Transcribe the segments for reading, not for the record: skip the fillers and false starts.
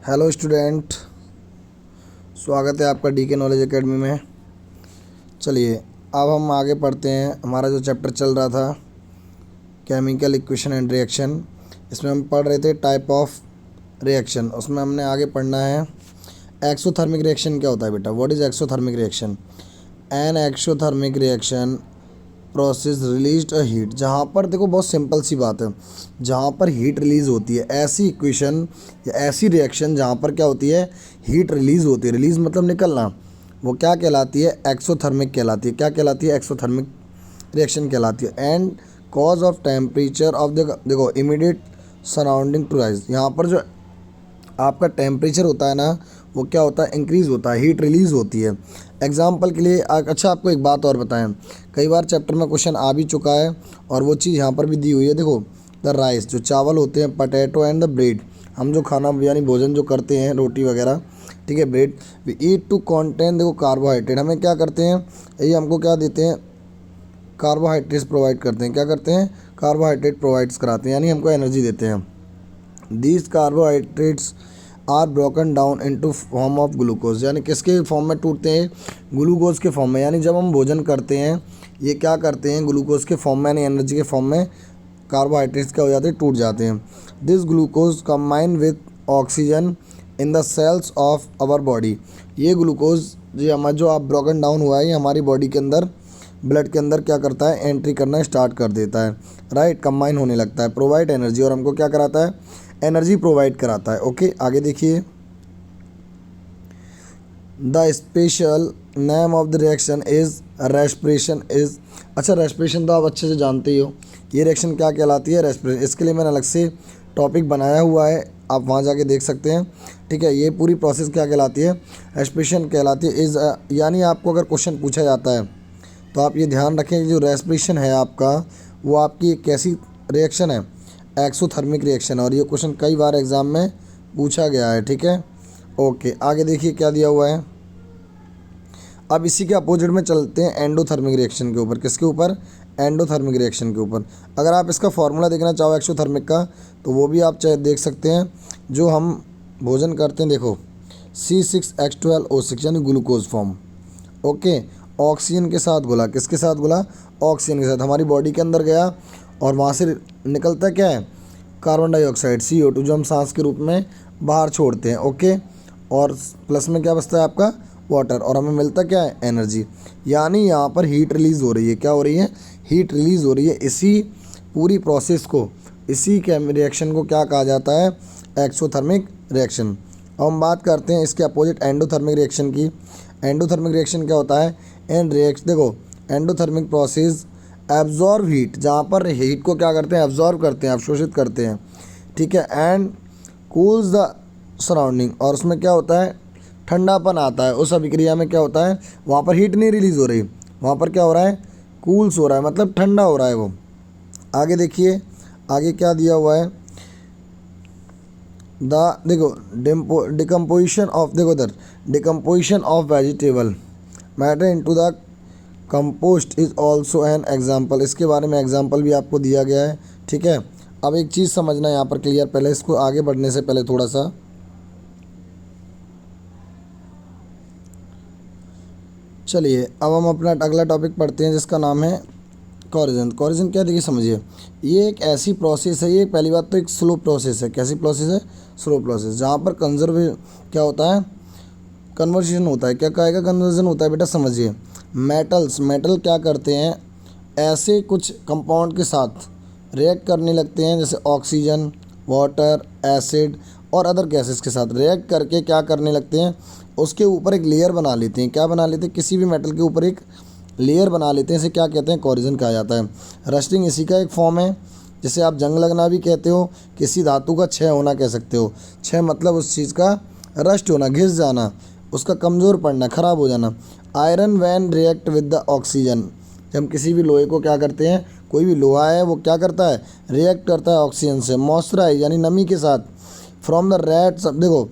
Hello student, स्वागत है आपका डीके नॉलेज एकेडमी में। चलिए अब हम आगे पढ़ते हैं। हमारा जो चैप्टर चल रहा था केमिकल इक्वेशन एंड रिएक्शन, इसमें हम पढ़ रहे थे टाइप ऑफ रिएक्शन। उसमें हमने आगे पढ़ना है एक्सोथर्मिक रिएक्शन क्या होता है बेटा। What is exothermic reaction? An exothermic reaction process released a heat. जहाँ पर देखो बहुत सिंपल सी बात है, जहाँ पर हीट रिलीज़ होती है, ऐसी इक्वेशन या ऐसी रिएक्शन जहाँ पर क्या होती है, हीट रिलीज़ होती है। रिलीज़ मतलब निकलना, वो क्या कहलाती है? एक्सोथर्मिक कहलाती है। क्या कहलाती है? एक्सोथर्मिक रिएक्शन कहलाती है। And cause of temperature of देखो इमीडिएट सराउंडिंग टू राइज। यहाँ पर जो आपका टेम्परेचर होता है ना, वो क्या होता है? इंक्रीज़ होता है, हीट रिलीज़ होती है। एग्जाम्पल के लिए अच्छा आपको एक बात और बताएं, कई बार चैप्टर में क्वेश्चन आ भी चुका है और वो चीज़ यहाँ पर भी दी हुई है। देखो द राइस, जो चावल होते हैं, पटेटो एंड द ब्रेड, हम जो खाना यानी भोजन जो करते हैं, रोटी वगैरह, ठीक है, bread, we eat to contain देखो कार्बोहाइड्रेट। हमें क्या करते हैं, ये हमको क्या देते हैं? कार्बोहाइड्रेट्स प्रोवाइड करते हैं। क्या करते हैं? कार्बोहाइड्रेट प्रोवाइड्स कराते हैं, यानी हमको एनर्जी देते हैं। These carbohydrates are broken down into form of glucose, यानी किसके फॉर्म में टूटते हैं? ग्लूकोज के फॉर्म में। यानी जब हम भोजन करते हैं, ये क्या करते हैं? ग्लूकोज के फॉर्म में, यानी एनर्जी के फॉर्म में कार्बोहाइड्रेट्स क्या हो जाते हैं? टूट जाते हैं। This glucose combine with oxygen in the cells of our body. ये ग्लूकोज जो आप ब्रोकन डाउन हुआ है, ये हमारी बॉडी के अंदर, ब्लड के अंदर क्या करता है? एंट्री करना स्टार्ट कर देता है, राइट, कंबाइन होने लगता है। प्रोवाइड एनर्जी, और हमको क्या कराता है? एनर्जी प्रोवाइड कराता है। ओके, आगे देखिए। The special name of the reaction is respiration is. अच्छा, रेस्पिरेशन तो आप अच्छे से जानते ही हो, ये रिएक्शन क्या कहलाती है? रेस्पिरेशन। इसके लिए मैंने अलग से टॉपिक बनाया हुआ है, आप वहाँ जाके देख सकते हैं, ठीक है। ये पूरी प्रोसेस क्या कहलाती है? रेस्पिरेशन कहलाती है। इज यानी आपको अगर क्वेश्चन पूछा जाता है तो आप ये ध्यान रखें कि जो रेस्पिरेशन है आपका, वो आपकी एक कैसी रिएक्शन है? Exothermic reaction. और ये क्वेश्चन कई बार एग्जाम में पूछा गया है, ठीक है। ओके, आगे देखिए क्या दिया हुआ है। अब इसी के अपोजिट में चलते हैं एंडोथर्मिक रिएक्शन के ऊपर। किसके ऊपर? एंडोथर्मिक रिएक्शन के ऊपर। अगर आप इसका फॉर्मूला देखना चाहो एक्सोथर्मिक का, तो वो भी आप चाहे देख सकते हैं। जो हम भोजन करते हैं, देखो C6H12O6, यानी ग्लूकोज फॉर्म। ओके, ऑक्सीजन के साथ घुला। किसके साथ घुला? ऑक्सीजन के साथ। हमारी बॉडी के अंदर गया और वहाँ से निकलता क्या है? कार्बन डाइऑक्साइड, CO2, जो हम सांस के रूप में बाहर छोड़ते हैं। ओके, और प्लस में क्या बचता है आपका? वाटर, और हमें मिलता क्या है? एनर्जी। यानी यहाँ पर हीट रिलीज़ हो रही है। क्या हो रही है? हीट रिलीज़ हो रही है। इसी पूरी प्रोसेस को, इसी के रिएक्शन को क्या कहा जाता है? Exothermic reaction. अब हम बात करते हैं इसके अपोजिट एंडोथर्मिक रिएक्शन की। एंडोथर्मिक रिएक्शन क्या होता है? एंड रिएक्शन, देखो एंडोथर्मिक प्रोसेस एब्जॉर्ब हीट, जहाँ पर हीट को क्या करते हैं? एब्जॉर्ब करते हैं, अवशोषित करते हैं, ठीक है। एंड कूल्स द सराउंडिंग, और उसमें क्या होता है? ठंडापन आता है। उस अभिक्रिया में क्या होता है? वहाँ पर हीट नहीं रिलीज़ हो रही, वहाँ पर क्या हो रहा है? कूल्स हो रहा है, मतलब ठंडा हो रहा है वो। आगे देखिए, आगे क्या दिया हुआ है। देखो डिकम्पोजिशन ऑफ, देखो इधर, decomposition of vegetable matter into the compost is also an example. इसके बारे में एग्जाम्पल भी आपको दिया गया है, ठीक है। अब एक चीज़ समझना यहाँ पर क्लियर, पहले इसको आगे बढ़ने से पहले थोड़ा सा, चलिए अब हम अपना अगला टॉपिक पढ़ते हैं जिसका नाम है कोरिजन। कोरिजन क्या? देखिए समझिए, ये एक ऐसी प्रोसेस है, ये पहली बात तो एक स्लो प्रोसेस है। कैसी प्रोसेस है? स्लो प्रोसेस, जहाँ पर क्या होता है? कन्वर्जन होता है। क्या कहेगा? कन्वर्जन होता है बेटा, समझिए। मेटल क्या करते हैं? ऐसे कुछ कंपाउंड के साथ रिएक्ट करने लगते हैं, जैसे ऑक्सीजन, वाटर, एसिड और अदर गैसेस के साथ रिएक्ट करके क्या करने लगते हैं? उसके ऊपर एक लेयर बना लेते हैं। क्या बना लेते हैं? किसी भी मेटल के ऊपर एक लेयर बना लेते हैं। इसे क्या कहते हैं? कोरिजन कहा जाता है। रस्टिंग इसी का एक फॉर्म है। जिसे आप जंग लगना भी कहते हो, किसी धातु का क्षय होना कह सकते हो। क्षय मतलब उस चीज़ का रस्ट होना, घिस जाना, उसका कमज़ोर पड़ना, ख़राब हो जाना। Iron when react with the oxygen, जब हम किसी भी लोहे को क्या करते हैं? कोई भी लोहा है वो क्या करता है? रिएक्ट करता है ऑक्सीजन से। मॉइस्चराइज यानी नमी के साथ। फ्रॉम द रेड सब, देखो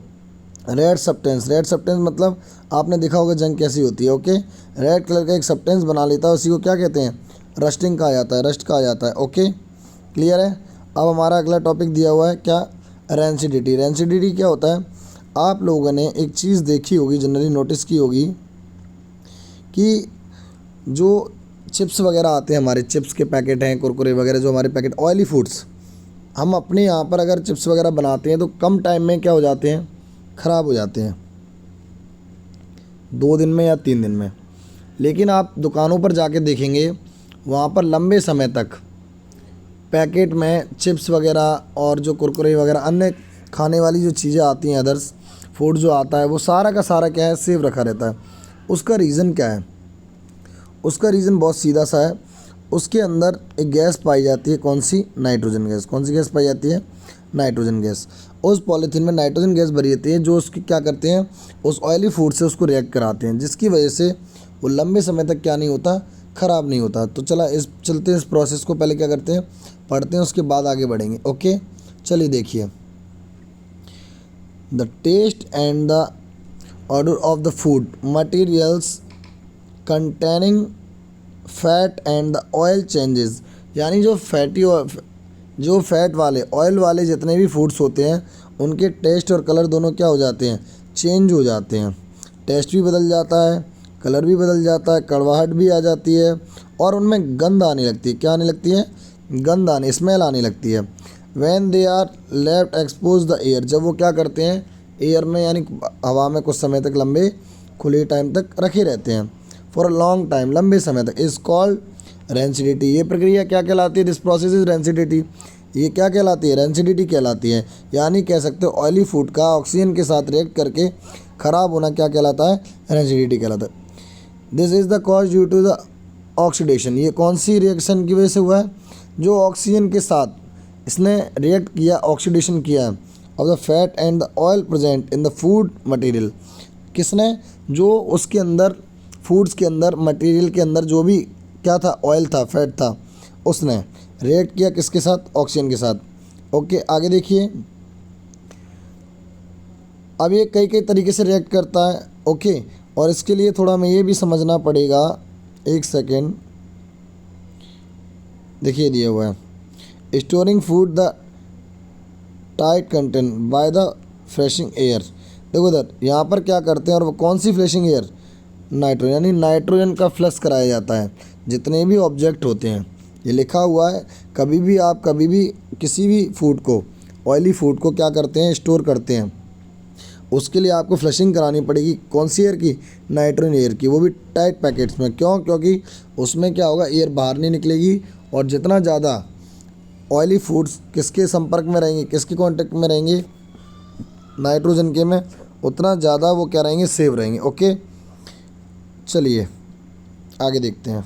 रेड सब्सटेंस, रेड सब्सटेंस मतलब आपने देखा होगा जंग कैसी होती है। ओके, रेड कलर का एक सब्सटेंस बना लेता है, उसी को क्या कहते हैं? रस्टिंग कहा जाता है, रस्ट कहा जाता है। ओके, क्लियर है। अब हमारा अगला टॉपिक दिया हुआ है क्या? रेंसिडिटी। रेंसिडिटी क्या होता है? आप लोगों ने एक चीज़ देखी होगी, जनरली नोटिस की होगी कि जो चिप्स वगैरह आते हैं, हमारे चिप्स के पैकेट हैं, कुरकुरे वगैरह जो हमारे पैकेट, ऑयली फूड्स, हम अपने यहाँ पर अगर चिप्स वगैरह बनाते हैं तो कम टाइम में क्या हो जाते हैं, ख़राब हो जाते हैं, 2 दिन में या 3 दिन में। लेकिन आप दुकानों पर जाके देखेंगे, वहाँ पर लंबे समय तक पैकेट में चिप्स वगैरह और जो कुरकुरे वगैरह अन्य खाने वाली जो चीज़ें आती हैं, अदर्स फूड जो आता है, वो सारा का सारा क्या है, सेव रखा रहता है। उसका रीज़न क्या है? उसका रीज़न बहुत सीधा सा है। उसके अंदर एक गैस पाई जाती है, कौन सी? Nitrogen gas. कौन सी गैस पाई जाती है? Nitrogen gas. उस पॉलीथीन में नाइट्रोजन गैस भरी रहती है, जो उसकी क्या करते हैं, उस ऑयली फूड से उसको रिएक्ट कराते हैं, जिसकी वजह से वो लंबे समय तक क्या नहीं होता, ख़राब नहीं होता। तो चलते हैं इस प्रोसेस को पहले क्या करते हैं, पढ़ते हैं, उसके बाद आगे बढ़ेंगे। ओके, चलिए देखिए। The taste and the odour of the food materials containing fat and the oil changes, यानी जो फैट वाले, ऑयल वाले जितने भी फूड्स होते हैं, उनके टेस्ट और कलर दोनों क्या हो जाते हैं, चेंज हो जाते हैं। टेस्ट भी बदल जाता है, कलर भी बदल जाता है, कड़वाहट भी आ जाती है, और उनमें गंध आने लगती है। क्या आने लगती है? गंध स्मेल आने लगती है। When they are left expose the air, जब वो क्या करते हैं, एयर में यानी हवा में कुछ समय तक, लंबे खुले टाइम तक रखे रहते हैं, फॉर अ लॉन्ग टाइम, लंबे समय तक, इज़ कॉल्ड रेंसिडिटी। ये प्रक्रिया क्या कहलाती है? This process is rancidity. ये क्या कहलाती है? रेंसिडिटी कहलाती है। यानी कह सकते हो ऑयली फूड का ऑक्सीजन के साथ रिएक्ट करके ख़राब होना क्या कहलाता है? रेंसिडिटी कहलाता है। This is the cause due to the oxidation. ये कौन सी रिएक्शन की वजह से हुआ है? जो ऑक्सीजन के साथ इसने रिएक्ट किया, ऑक्सीडेशन किया of the fat and the oil present in the food material. किसने? जो उसके अंदर, फूड्स के अंदर, मटेरियल के अंदर जो भी क्या था, ऑयल था, फैट था, उसने रिएक्ट किया किसके साथ? ऑक्सीजन के साथ। ओके, आगे देखिए। अब ये कई कई तरीके से रिएक्ट करता है। ओके, और इसके लिए थोड़ा हमें ये भी समझना पड़ेगा, एक सेकेंड, देखिए दिया हुआ है, storing food the tight content by the freshing air. देखो इधर, यहाँ पर क्या करते हैं, और वो कौन सी फ्रेशिंग एयर? नाइट्रोजन, यानी नाइट्रोजन का फ्लश कराया जाता है जितने भी ऑब्जेक्ट होते हैं। ये लिखा हुआ है, कभी भी आप कभी भी किसी भी फूड को, ऑयली फूड को क्या करते हैं, स्टोर करते हैं, उसके लिए आपको फ्लशिंग करानी पड़ेगी। कौन सी एयर की? नाइट्रोजन एयर की, वो भी टाइट पैकेट्स में। क्यों? क्योंकि उसमें क्या होगा, एयर बाहर नहीं निकलेगी, और जितना ज़्यादा ऑयली फूड्स किसके संपर्क में रहेंगे, किसके कांटेक्ट में रहेंगे, नाइट्रोजन के में, उतना ज़्यादा वो क्या रहेंगे, सेव रहेंगे। ओके, चलिए आगे देखते हैं।